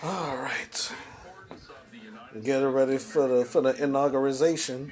All right, get ready for the inauguration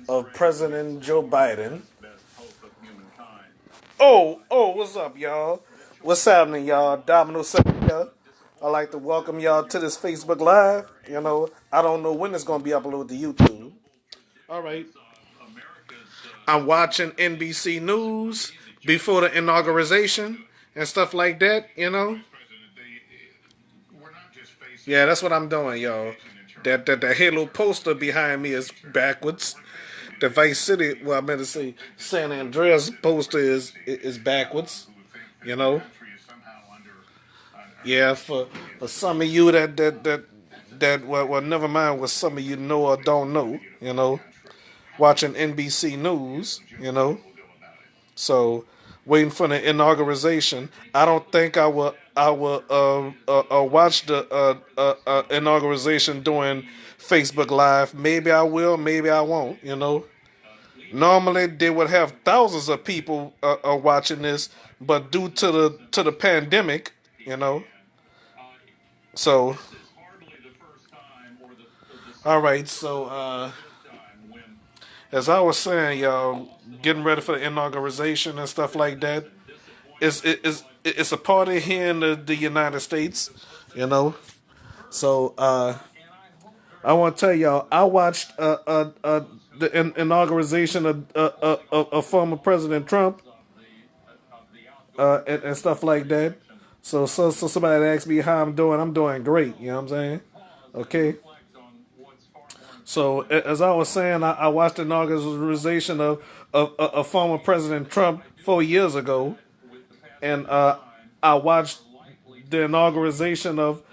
of President Joe Biden. Oh, what's up, y'all? What's happening, y'all? Dominoes Seven here. I'd like to welcome y'all to this Facebook Live. I don't know when it's gonna be uploaded to YouTube. All right, I'm watching NBC News before the inauguration and stuff like that. Yeah, that's what I'm doing, y'all. That Halo poster behind me is backwards. The Vice City, well, I meant to say San Andreas poster is backwards. You know. Yeah, for some of you well, never mind what some of you know or don't know. Watching NBC News. So waiting for the inauguration. I don't think I will watch the inauguration during Facebook Live. Maybe I will, maybe I won't. Normally they would have thousands of people watching this, but due to the pandemic, you know. So, all right. So, as I was saying, y'all, getting ready for the inauguration and stuff like that. It's a party here in the United States, you know. So I want to tell y'all, I watched the inauguration of former President Trump and stuff like that. So somebody asked me how I'm doing. I'm doing great. You know what I'm saying? Okay. So as I was saying, I watched the inauguration of former President Trump 4 years ago, and I watched the inauguration of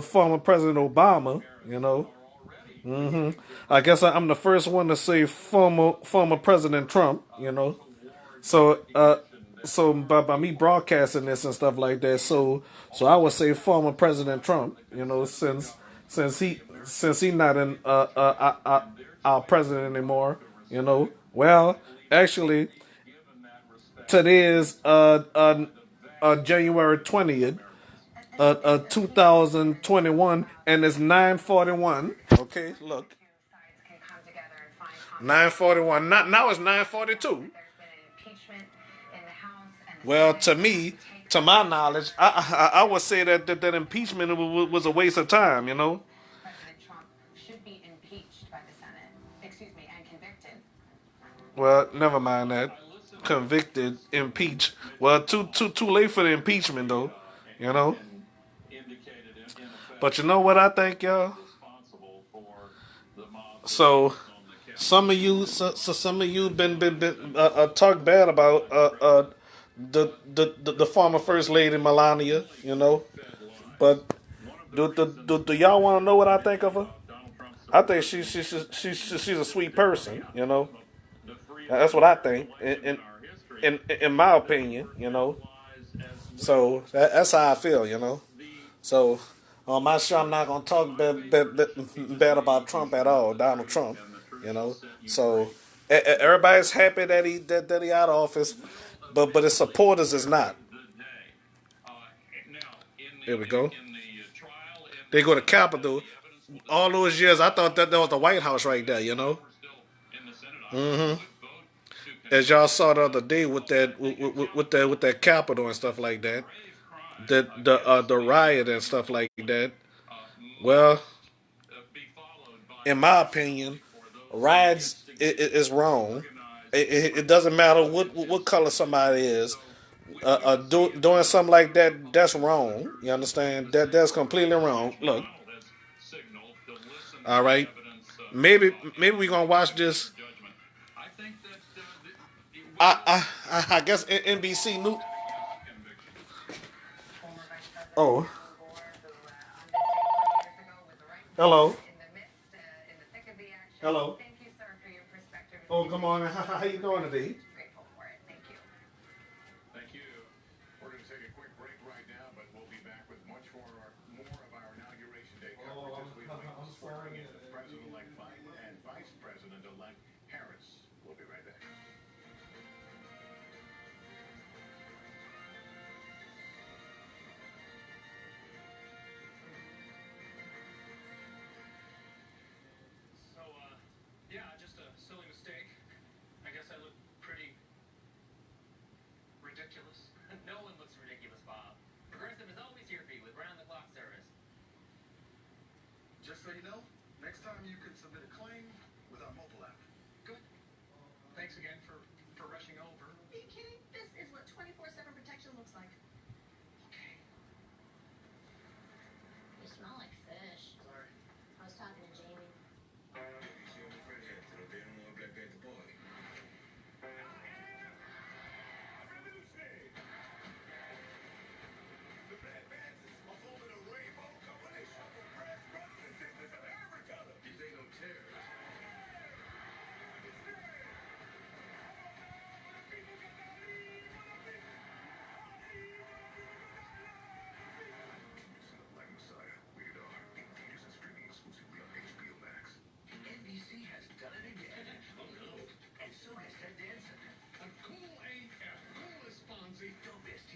former President Obama. I guess I'm the first one to say former President Trump. So by me broadcasting this and stuff like that, so I would say former President Trump. Since he not in our president anymore. Well, actually, today is January 20th, 2021, and it's 9:41. Okay, look, 9:41. Not now. It's 9:42. Well, to my knowledge, I would say that impeachment was a waste of time. Well, never mind that. Convicted, impeached. Well, too late for the impeachment though. You know. But you know what I think, y'all? So some of you been talk bad about the former first lady Melania. But do y'all want to know what I think of her? I think she's a sweet person. That's what I think. In my opinion. So that's how I feel. So on my show, I'm not gonna talk bad about Trump at all, Donald Trump. So everybody's happy that he out of office, but his supporters is not. Here we go. They go to Capitol. All those years, I thought that was the White House right there. As y'all saw the other day with that Capitol and stuff like that, the riot and stuff like that. Well, in my opinion, riots is wrong. It doesn't matter what color somebody is. Doing something like that, that's wrong. You understand? That's completely wrong. Look, all right. Maybe we gonna watch this. I guess NBC News. Oh, hello. Hello. Oh, come on. How you doing today? Just so you know, next time you can submit a claim with our mobile app. Good. Thanks again for rushing over. Are you kidding? This is what 24/7 protection looks like. Okay. You smell like fish. Sorry. I was talking to Jamie.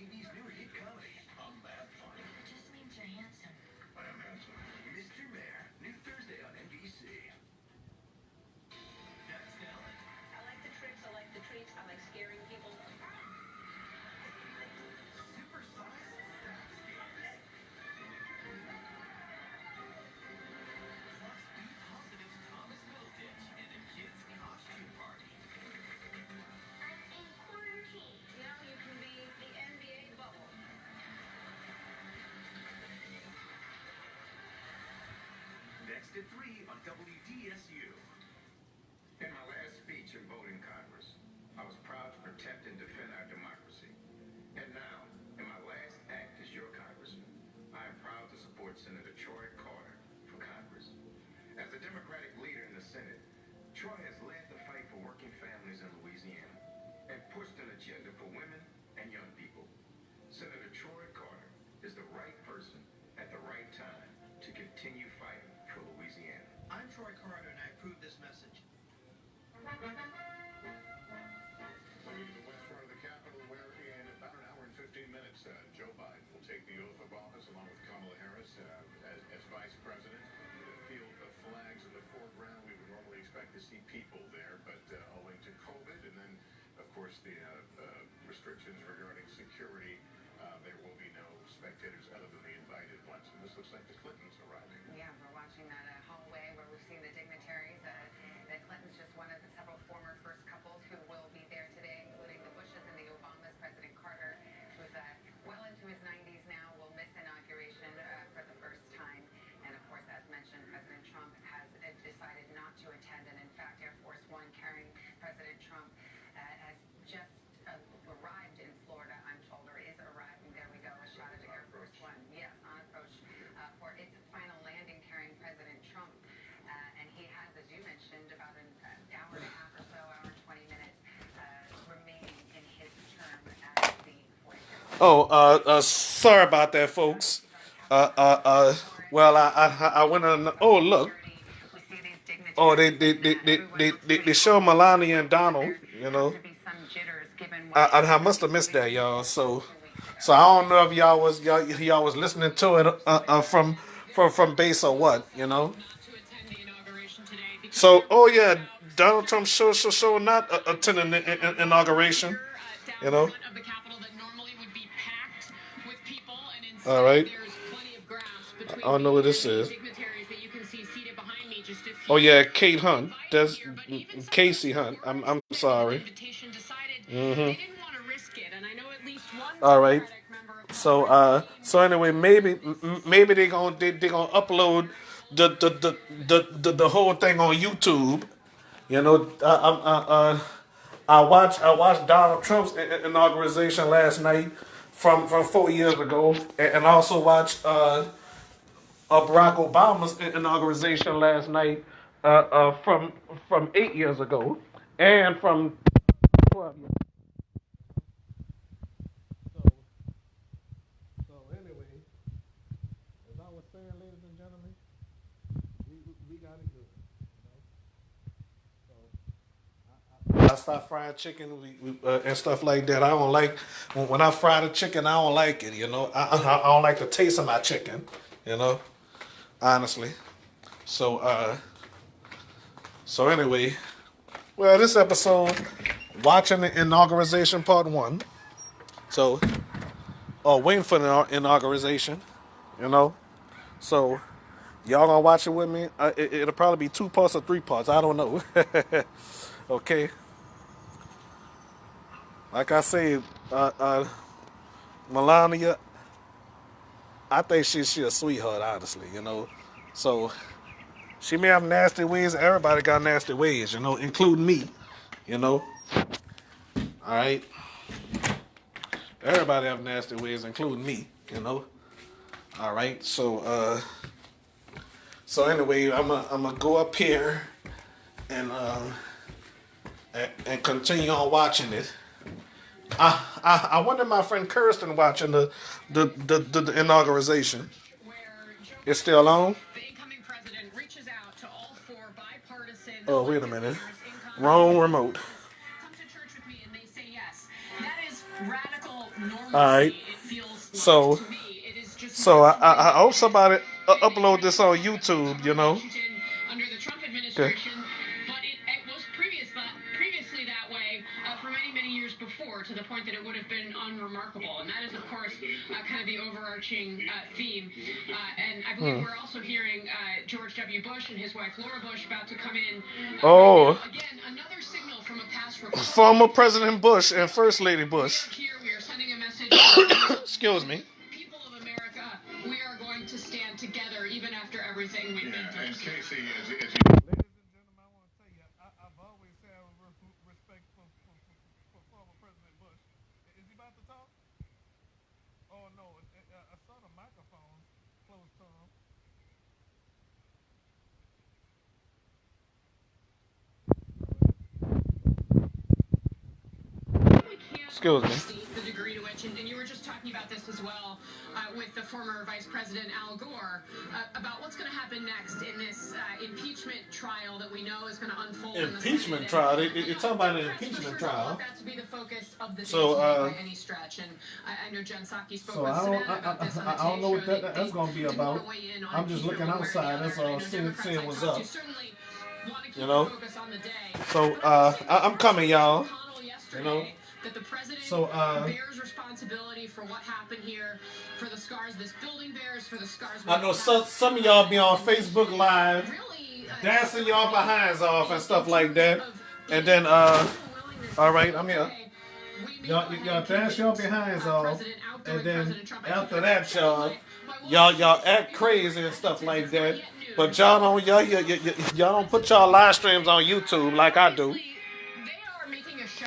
TV's new hit comedy. I'm that funny. It just means you're handsome. I am handsome. Mr. Mayor, new Thursday on NBC. That's talent. I like the tricks, I like the treats, I like scaring people. Super size staff scams. Plus, be positive Thomas Middleditch and a kid's costume party. I'm in quarantine. You know, you can be the NBA bubble. Next at 3 on WDSU. In my last speech in voting Congress, I was proud to protect and defend our democracy. And now, in my last act as your congressman, I am proud to support Senator Troy Carter for Congress. As the Democratic leader in the Senate, Troy has led the fight for working families in Louisiana and pushed an agenda for women and young people. Senator Troy Carter is the right person at the right time to continue fighting for Louisiana. I'm Troy Carter, and I approve this message. Moving to the west front of the Capitol, where in about an hour and 15 minutes, Joe Biden will take the oath of office along with Kamala Harris as vice president. The field of flags in the foreground, we would normally expect to see people there, but owing to COVID and then, of course, the restrictions regarding security, there will be no spectators other than the invited ones. And this looks like the Clintons arriving. Yeah, we're watching that hallway where we've seen the dignitaries. The Clintons, just one of the several former first couples who will be there today, including the Bushes and the Obamas. President Carter, who's well into his 90s now, will miss inauguration for the first time. And of course, as mentioned, President Trump has decided not to attend. And in fact, Air Force One carrying President Trump has just arrived in Florida, I'm told, or is arriving. There we go, a shot of the Air Force One. Yes, on approach for its final landing carrying President Trump. And he has, as you mentioned, about an hour and a half or so, hour and 20 minutes remaining in his term as the 45th. Sorry about that, folks. Well, I went on. Oh, look. We see these dignitaries. Oh, they show Melania and Donald. You know, To be some jitters given I must have missed that, y'all. So I don't know if y'all was listening to it from base or what. You know. Not to attend the inauguration today because So, oh yeah, Donald Trump sure not attending the inauguration. You know. down front of the Capitol that normally would be packed with people, and instead All right. there's plenty of grass between I don't know what this the is. dignitaries that you can see seated behind me. Just a few Oh yeah, Kate Hunt. That's here, but even some Casey Hunt. I'm sorry. invitation decided they didn't want to risk it, and I know at least one All right. Democratic member of So anyway, maybe they gonna upload the whole thing on YouTube. You know, I watched Donald Trump's inauguration last night from 4 years ago, and also watched Barack Obama's inauguration last night from 8 years ago, and from 12 years. So anyway, as I was saying, ladies and gentlemen, we got it good. You know? So I start frying chicken and stuff like that. I don't like when I fry the chicken. I don't like it. You know, I don't like the taste of my chicken. You know, honestly. So anyway, well, this episode, watching the inauguration part 1. So, waiting for the inauguration. You know, so Y'all gonna watch it with me? It'll probably be 2 parts or 3 parts. I don't know. Okay. Like I said, Melania, I think she a sweetheart, honestly. So she may have nasty ways. Everybody got nasty ways, including me. You know. All right. Everybody have nasty ways, including me. All right. So anyway, I'm gonna go up here and and continue on watching it. I wonder my friend Kirsten watching the inauguration. where Joe It's still on? the incoming president, reaches out to all four bipartisan Oh, wait a elected minute. leaders in Congress. Wrong remote. Come to church with me, and they say yes. That is radical normalcy. All right. It feels So, like to me. It is just so not something I hope that somebody been upload this on expected YouTube. Washington under the Trump Okay. administration, but it was previously that way for many years before, to the point that it would have been unremarkable. And that is, of course, kind of the overarching theme. And I believe we're also hearing George W. Bush and his wife Laura Bush about to come in. Oh. Again, another signal from a past Republican. Former President Bush and First Lady Bush. Here we are sending a message. Excuse me. People of America, we are going to stand together even after everything we've been through. And Casey, as you Ladies and gentlemen, I want to tell you, I've always had respect for former President Bush. Is he about to talk? Oh no, I saw the microphone close to him. Excuse me. The degree to which, and you were just talking about this as well with the former Vice President Al Gore, about what's going to happen next in this impeachment trial that we know is going to unfold. Impeachment trial? You're talking about an impeachment trial? That to be the focus of the So, by any stretch, and I know Jen Psaki spoke with Savannah about this on the I don't know what Today Show. that's going to be They about. didn't weigh in on I'm just looking impeachment one way or the outside. That's other, and I all. know Seeing Democrats I what's talked up. to certainly want to keep You know? the focus on the day. So I'm coming, y'all. You know. That the president So bears responsibility for what happened here, for the scars this building bears, for the scars. I know some of y'all be on Facebook Live Really, dancing y'all behinds off and stuff like that. And then all right, I'm here. Y'all dance y'all behinds off, and then after that, y'all act crazy and stuff like that. But y'all don't put y'all live streams on YouTube like I do. They are making a show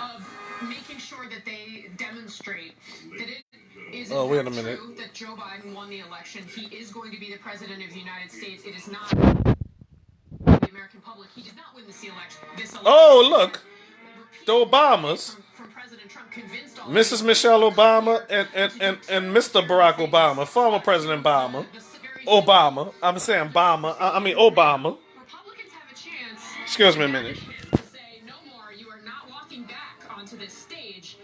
of making sure that they demonstrate that it is in Wait a fact minute. true that Joe Biden won the election. He is going to be the president of the United States. It is not the American public. He did not win this election. Oh, look, the Obamas. From President Trump convinced all Mrs. Michelle Obama and Mr. Barack Obama, former President Obama. I'm saying Obama. I mean Obama. Republicans have a chance. Excuse me a minute. To say no more. You are not walking back onto this stage.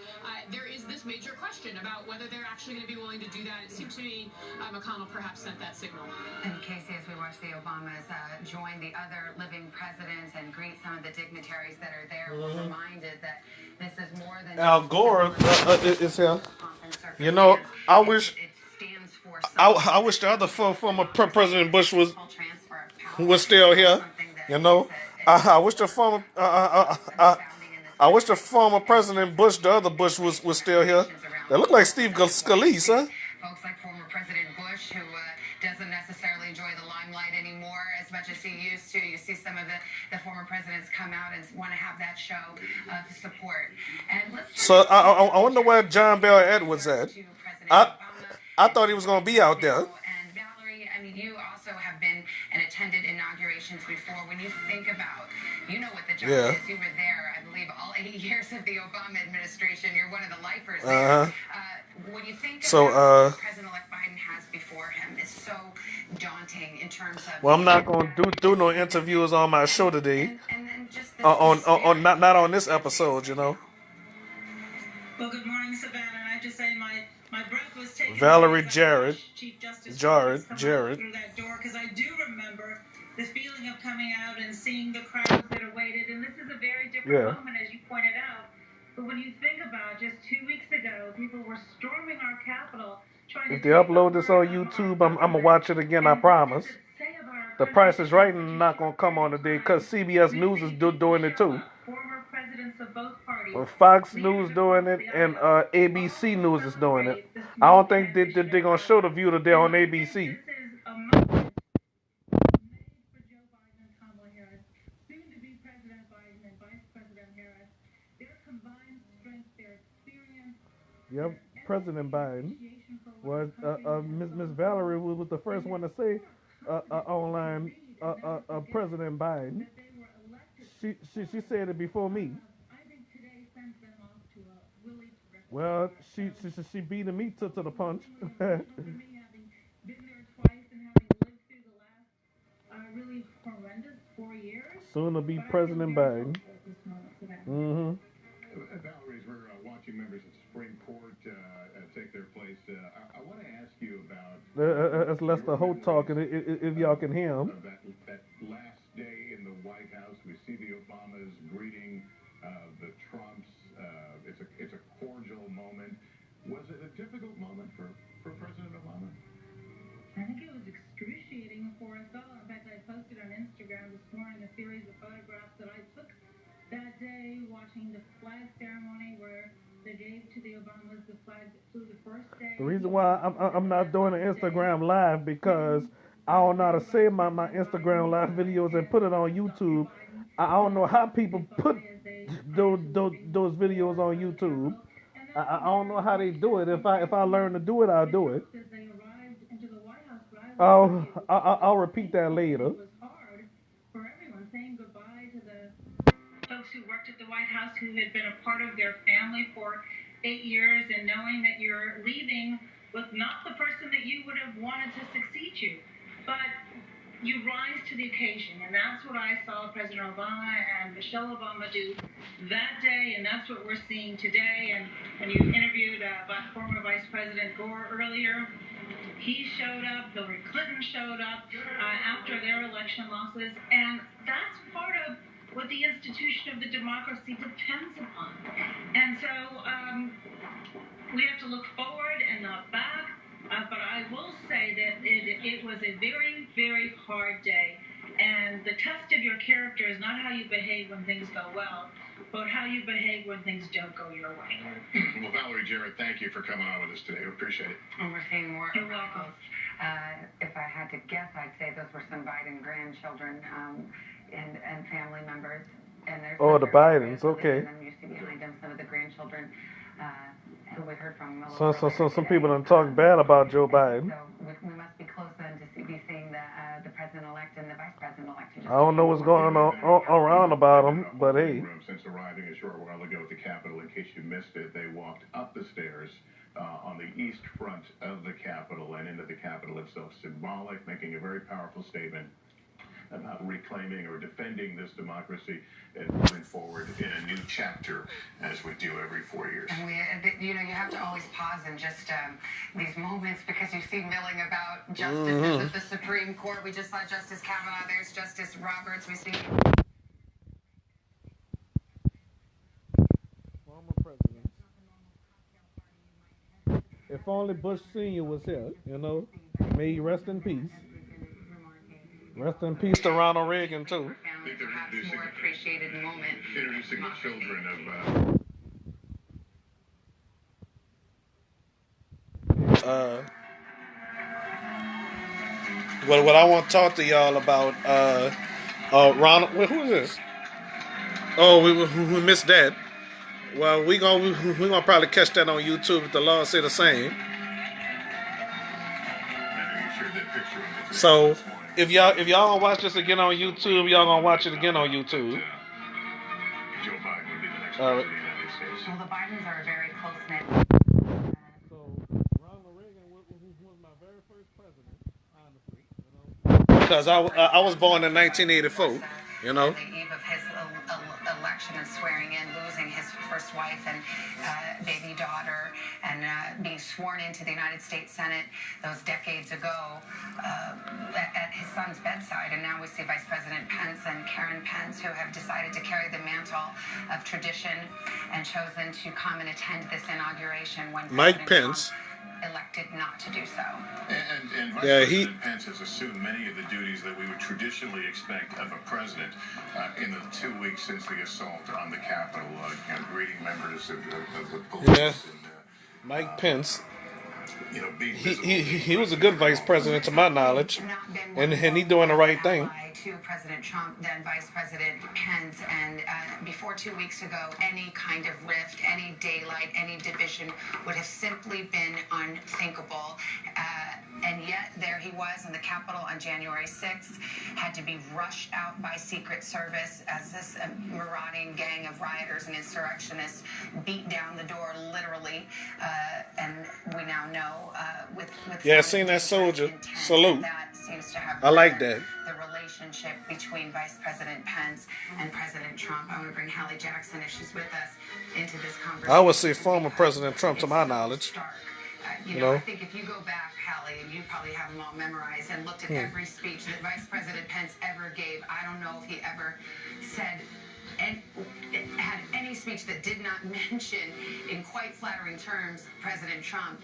There is this major question about whether they're actually going to be willing to do that. It seemed to me McConnell perhaps sent that signal. And Casey, as we watch the Obamas join the other living presidents and greet some of the dignitaries that are there, we're reminded that this is more than Al Gore is here. You know, I wish the other former President Bush was still here. You know, I wish the former I wish the former President Bush, the other Bush, was still here. They look like Steve Scalise, huh? Folks like former President Bush, who doesn't necessarily enjoy the limelight anymore as much as he used to. You see some of the former presidents come out and want to have that show of support. And so I wonder where John Bel Edwards at. I thought he was going to be out there. And Valerie, I mean, you also have been and attended inaugurations before. When you think about, you know what the job is. You were there, I believe, all 8 years of the Obama administration. You're one of the lifers there. When you think about what President-elect Biden has before him, it's so daunting in terms of. Well, I'm not going to do no interviews on my show today. And then just on not on this episode, you know. Well, good morning, Savannah. And I just say my breath was taken. Valerie Jarrett. Chief Justice Jarrett. through that door, because I do remember the feeling of coming out and seeing the crowds that awaited. And this is a very different moment, as you pointed out. But when you think about just 2 weeks ago, people were storming our Capitol If they upload this on YouTube, I'm gonna watch it again. I promise. The Price is Right not gonna come on today because CBS News is doing it too. Former presidents of both parties. Fox News doing it and ABC News is doing it. I don't think they're gonna show the view today on ABC. This is a moment made for Joe Biden and Kamala Harris, soon to be President Biden and Vice President Harris. Their combined strength, their experience. Yep, President Biden. Well, Miss Valerie was the first one to say online President Biden. She said it before me. I think today sends them off to a really terrific. Well, she beat me to the punch. For me, having been there twice and having lived through the last really horrendous 4 years. Soon to be President Biden. Mm-hmm. Valerie, as we're watching members of the Supreme Court take their place, I want to ask you about... That's Lester Holt talking, if y'all can hear him. That last day in the White House, we see the Obamas greeting the Trumps. It's a cordial moment. Was it a difficult moment for President Obama? I think it was excruciating for us all. In fact, I posted on Instagram this morning a series of photographs that I took that day watching the flag ceremony where they gave to the Obamas the flag that flew the first day. The reason why I'm not doing an Instagram live because I don't know how to save my Instagram live videos and put it on YouTube. I don't know how people put those videos on YouTube. I don't know how they do it. If I learn to do it, I'll do it. I'll repeat that later. It was hard for everyone saying goodbye to the folks who worked at the White House who had been a part of their family for 8 years and knowing that you're leaving with not the person that you would have wanted to succeed you. But you rise to the occasion, and that's what I saw President Obama and Michelle Obama do that day, and that's what we're seeing today. And when you interviewed former Vice President Gore earlier, he showed up, Hillary Clinton showed up after their election losses, and that's part of what the institution of the democracy depends upon. And so we have to look forward and not back. But I will say that it was a very, very hard day. And the test of your character is not how you behave when things go well, but how you behave when things don't go your way. Well, Valerie Jarrett, thank you for coming on with us today. We appreciate it. And we're seeing more You're welcome. If I had to guess, I'd say those were some Biden grandchildren and family members. And there's Oh, the Bidens, okay. And then you see behind them some of the grandchildren who we heard from. So some people done talk bad about Joe Biden. So we must be close then to be seeing the president-elect and the vice president-elect. I don't know what's going on around about him, but hey. Since arriving a short while ago at the Capitol, in case you missed it, they walked up the stairs on the east front of the Capitol and into the Capitol itself, symbolic, making a very powerful statement about reclaiming or defending this democracy and moving forward in a new chapter, as we do every 4 years. And you have to always pause in just these moments because you see milling about justices of the Supreme Court. We just saw Justice Kavanaugh. There's Justice Roberts. We see. Former president. If only Bush Sr. was here, may he rest in peace. Rest in peace to Ronald Reagan, too. Perhaps more appreciated moment. Introducing the children of... What I want to talk to y'all about, Ronald... Who is this? Oh, we missed that. Well, we gonna probably catch that on YouTube if the law say the same. So... If y'all gonna watch this again on YouTube, y'all gonna watch it again on YouTube. Joe Biden would be the next All right. president of the United States. Well, the Bidens are a very close-knit. So Ronald Reagan was my very first president, honestly. Because I was born in 1984, On the eve of his election and swearing in, losing his first wife and baby daughter, and being sworn into the United States Senate those decades ago at his son's bedside. And now we see Vice President Pence and Karen Pence, who have decided to carry the mantle of tradition and chosen to come and attend this inauguration when Mike President Pence. Trump elected elected not to do so. And Vice Yeah, President Pence has assumed many of the duties that we would traditionally expect of a president in the 2 weeks since the assault on the Capitol, greeting members of the police. Yeah. And, Mike Pence. being He was a good vice president to my knowledge, and he doing the right thing. To President Trump, then Vice President Pence, and before 2 weeks ago, any kind of rift, any daylight, any division would have simply been unthinkable. And yet there he was in the Capitol on January 6th, had to be rushed out by Secret Service as this marauding gang of rioters and insurrectionists beat down the door literally. And we now know with Yeah, seen that soldier intent, salute. that seems to have I like that. the relationship between Vice President Pence and President Trump. I want to bring Hallie Jackson, if she's with us, into this conversation. I would say former President Trump to my knowledge. Stark. You You know, know? I think if you go back, Hallie, and you probably have them all memorized, and looked at every speech that Vice President Pence ever gave, I don't know if he ever said and had any speech that did not mention, in quite flattering terms, President Trump.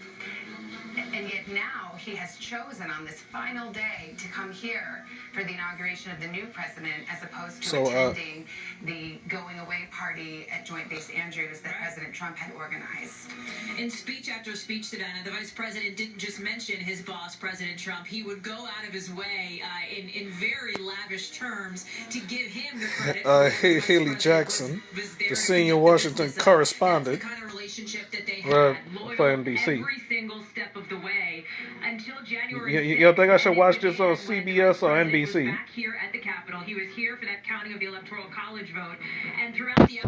And yet now he has chosen on this final day to come here for the inauguration of the new president, as opposed to attending the going away party at Joint Base Andrews that President Trump had organized. In speech after speech, Savannah, the vice president didn't just mention his boss, President Trump. He would go out of his way in very lavish terms to give him the credit. Haley Jackson, the senior Washington correspondent That's the kind of relationship that they for had, loyal NBC. every single step of the way until January You think I should 6th, watch this on when CBS or the president was NBC? back here at the Capitol. He was here for that counting of the Electoral College vote, and throughout the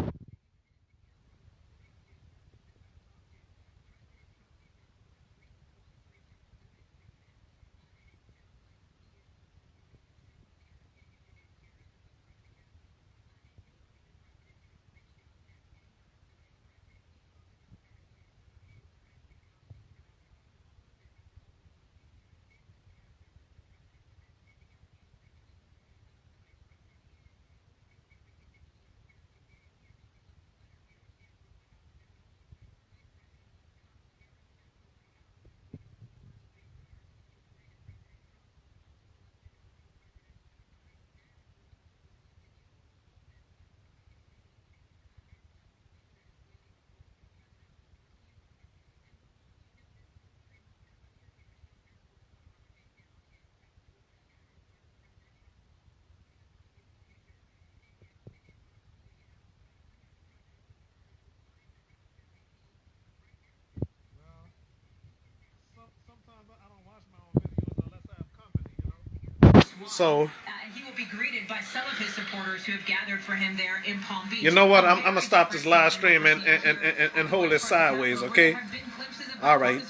So, He will be greeted by some of his supporters who have gathered for him there in Palm Beach. you know what? I'm gonna stop this live stream and hold it sideways, okay? All right.